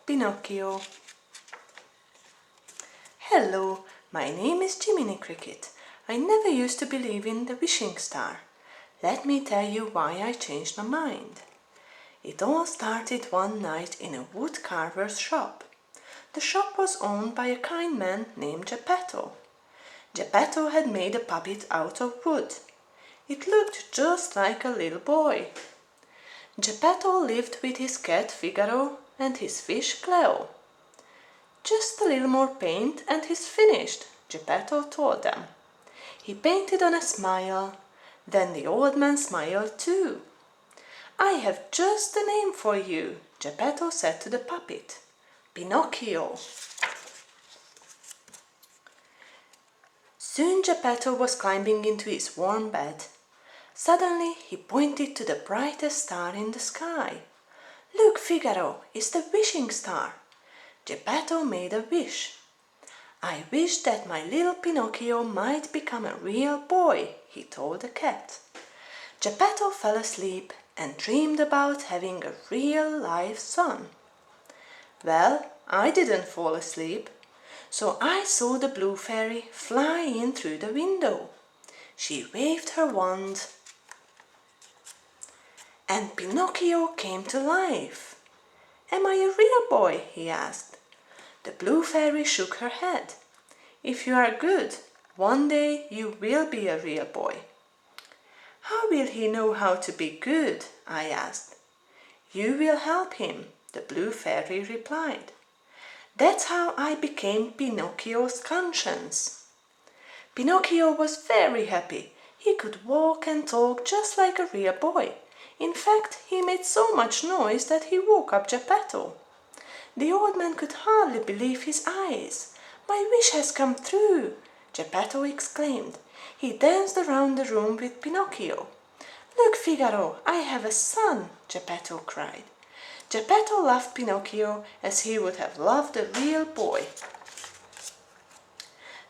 Pinocchio. Hello, my name is Jiminy Cricket. I never used to believe in the wishing star. Let me tell you why I changed my mind. It all started one night in a wood carver's shop. The shop was owned by a kind man named Geppetto. Geppetto had made a puppet out of wood. It looked just like a little boy. Geppetto lived with his cat Figaro and his fish Cleo. Just a little more paint and he's finished, Geppetto told them. He painted on a smile. Then the old man smiled too. I have just the name for you, Geppetto said to the puppet. Pinocchio. Soon Geppetto was climbing into his warm bed. Suddenly he pointed to the brightest star in the sky. Look, Figaro, it's the wishing star. Geppetto made a wish. I wish that my little Pinocchio might become a real boy, he told the cat. Geppetto fell asleep and dreamed about having a real live son. Well, I didn't fall asleep, so I saw the blue fairy fly in through the window. She waved her wand, and Pinocchio came to life. Am I a real boy? He asked. The blue fairy shook her head. If you are good, one day you will be a real boy. How will he know how to be good? I asked. You will help him, the blue fairy replied. That's how I became Pinocchio's conscience. Pinocchio was very happy. He could walk and talk just like a real boy. In fact, he made so much noise that he woke up Geppetto. The old man could hardly believe his eyes. My wish has come true, Geppetto exclaimed. He danced around the room with Pinocchio. Look, Figaro, I have a son, Geppetto cried. Geppetto loved Pinocchio as he would have loved a real boy.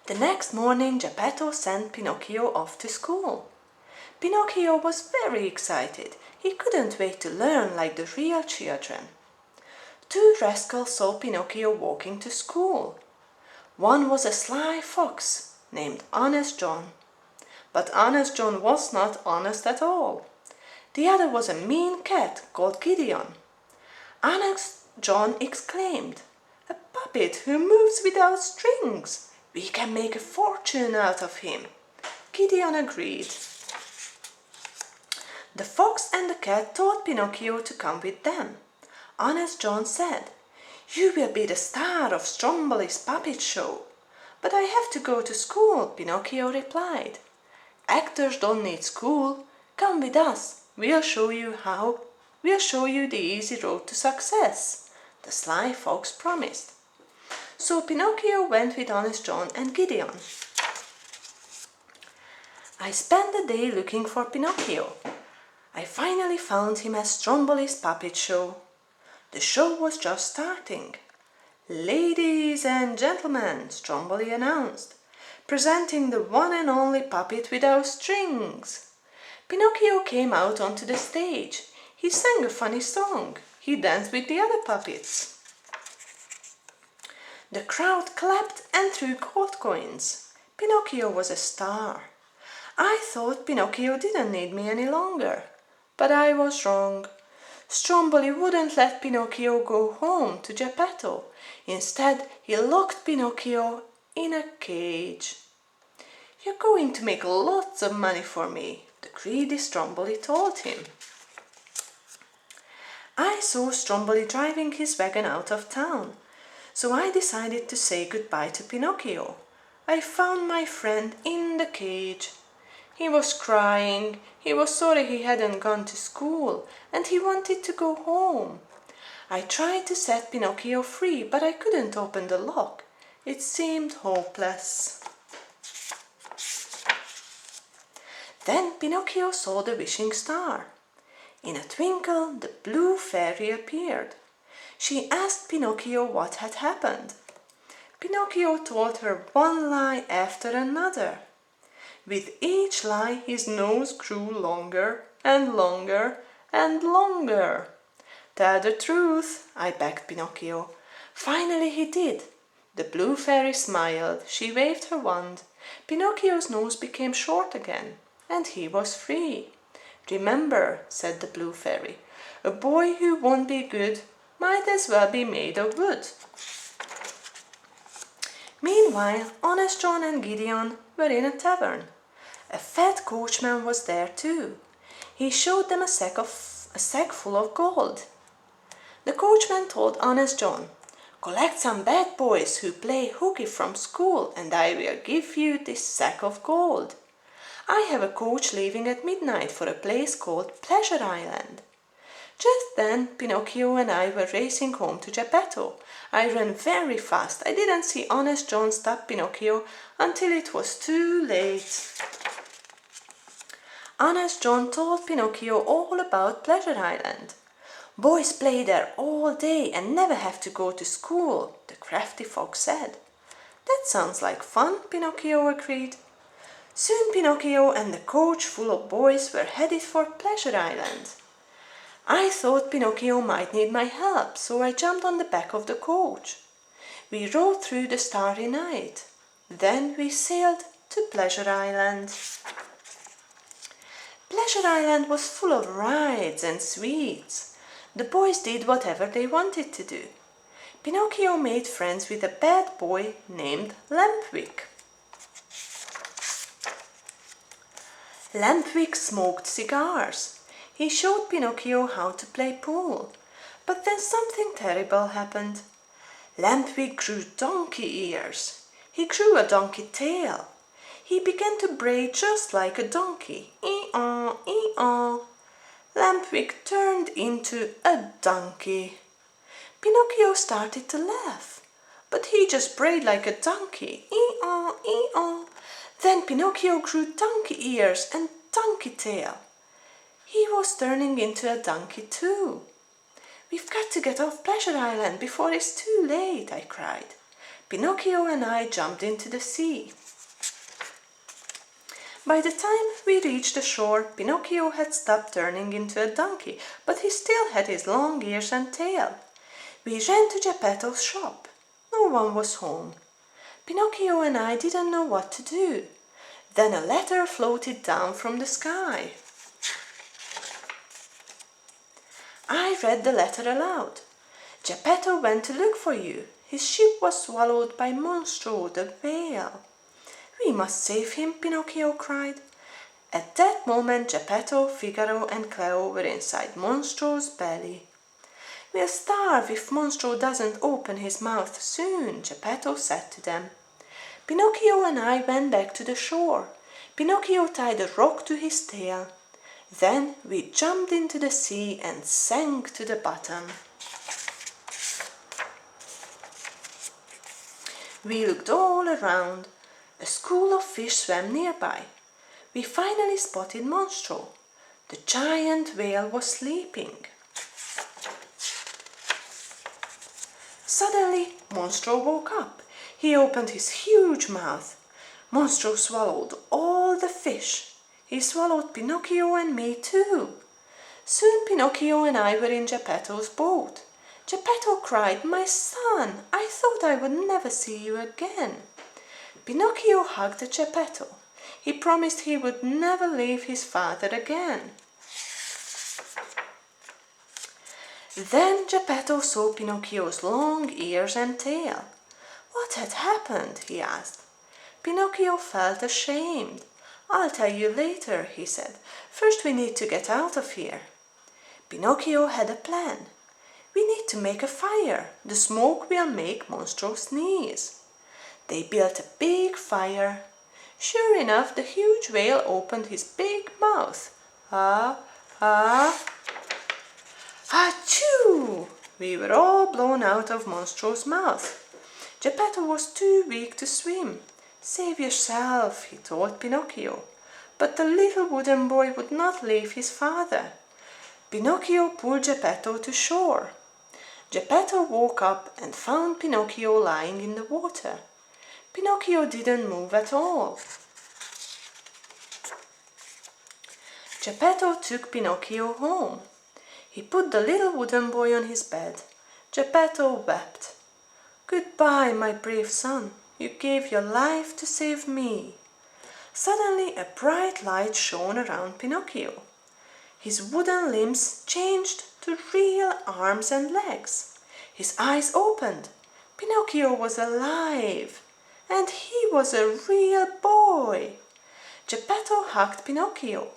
The next morning Geppetto sent Pinocchio off to school. Pinocchio was very excited. He couldn't wait to learn like the real children. Two rascals saw Pinocchio walking to school. One was a sly fox named Honest John. But Honest John was not honest at all. The other was a mean cat called Gideon. Honest John exclaimed, "A puppet who moves without strings! We can make a fortune out of him." Gideon agreed. The fox and the cat told Pinocchio to come with them. Honest John said, "You will be the star of Stromboli's puppet show." "But I have to go to school," Pinocchio replied. "Actors don't need school. Come with us. We'll show you the easy road to success," the sly fox promised. So Pinocchio went with Honest John and Gideon. I spent the day looking for Pinocchio. I finally found him at Stromboli's puppet show. The show was just starting. "Ladies and gentlemen," Stromboli announced, "presenting the one and only puppet without strings." Pinocchio came out onto the stage. He sang a funny song. He danced with the other puppets. The crowd clapped and threw gold coins. Pinocchio was a star. I thought Pinocchio didn't need me any longer. But I was wrong. Stromboli wouldn't let Pinocchio go home to Geppetto. Instead, he locked Pinocchio in a cage. "You're going to make lots of money for me," the greedy Stromboli told him. I saw Stromboli driving his wagon out of town, so I decided to say goodbye to Pinocchio. I found my friend in the cage. He was crying. He was sorry he hadn't gone to school, and he wanted to go home. I tried to set Pinocchio free, but I couldn't open the lock. It seemed hopeless. Then Pinocchio saw the wishing star. In a twinkle, the blue fairy appeared. She asked Pinocchio what had happened. Pinocchio told her one lie after another. With each lie his nose grew longer and longer and longer. "Tell the truth," I begged Pinocchio. Finally he did. The blue fairy smiled. She waved her wand. Pinocchio's nose became short again, and he was free. Remember, said the blue fairy, a boy who won't be good might as well be made of wood. Meanwhile, Honest John and Gideon were in a tavern. A fat coachman was there too. He showed them a sack full of gold. The coachman told Honest John, collect some bad boys who play hooky from school, and I will give you this sack of gold. I have a coach leaving at midnight for a place called Pleasure Island. Just then Pinocchio and I were racing home to Geppetto. I ran very fast. I didn't see Honest John stop Pinocchio until it was too late. Honest John told Pinocchio all about Pleasure Island. Boys play there all day and never have to go to school, the crafty fox said. That sounds like fun, Pinocchio agreed. Soon Pinocchio and the coach full of boys were headed for Pleasure Island. I thought Pinocchio might need my help, so I jumped on the back of the coach. We rode through the starry night. Then we sailed to Pleasure Island. Pleasure Island was full of rides and sweets. The boys did whatever they wanted to do. Pinocchio made friends with a bad boy named Lampwick. Lampwick smoked cigars. He showed Pinocchio how to play pool. But then something terrible happened. Lampwick grew donkey ears. He grew a donkey tail. He began to bray just like a donkey. Ee-aw, ee-aw. Lampwick turned into a donkey. Pinocchio started to laugh, but he just brayed like a donkey. Ee-aw, ee-aw. Then Pinocchio grew donkey ears and donkey tail. He was turning into a donkey too. We've got to get off Pleasure Island before it's too late, I cried. Pinocchio and I jumped into the sea. By the time we reached the shore, Pinocchio had stopped turning into a donkey, but he still had his long ears and tail. We ran to Geppetto's shop. No one was home. Pinocchio and I didn't know what to do. Then a letter floated down from the sky. I read the letter aloud. Geppetto went to look for you. His ship was swallowed by Monstro the whale. We must save him, Pinocchio cried. At that moment Geppetto, Figaro and Cleo were inside Monstro's belly. We'll starve if Monstro doesn't open his mouth soon, Geppetto said to them. Pinocchio and I went back to the shore. Pinocchio tied a rock to his tail. Then we jumped into the sea and sank to the bottom. We looked all around. A school of fish swam nearby. We finally spotted Monstro. The giant whale was sleeping. Suddenly, Monstro woke up. He opened his huge mouth. Monstro swallowed all the fish. He swallowed Pinocchio and me too. Soon Pinocchio and I were in Geppetto's boat. Geppetto cried, "My son, I thought I would never see you again." Pinocchio hugged Geppetto. He promised he would never leave his father again. Then Geppetto saw Pinocchio's long ears and tail. What had happened? He asked. Pinocchio felt ashamed. "I'll tell you later," he said. "First we need to get out of here." Pinocchio had a plan. "We need to make a fire. The smoke will make Monstro sneeze." They built a big fire. Sure enough, the huge whale opened his big mouth. Ah, ah, achoo! We were all blown out of Monstro's mouth. Geppetto was too weak to swim. "Save yourself," he told Pinocchio. But the little wooden boy would not leave his father. Pinocchio pulled Geppetto to shore. Geppetto woke up and found Pinocchio lying in the water. Pinocchio didn't move at all. Geppetto took Pinocchio home. He put the little wooden boy on his bed. Geppetto wept. Goodbye, my brave son. You gave your life to save me." Suddenly a bright light shone around Pinocchio. His wooden limbs changed to real arms and legs. His eyes opened. Pinocchio was alive, and he was a real boy. Geppetto hugged Pinocchio.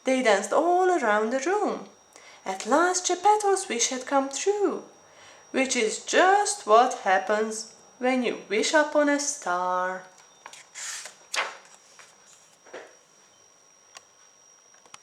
They danced all around the room. At last Geppetto's wish had come true, which is just what happens when you wish upon a star.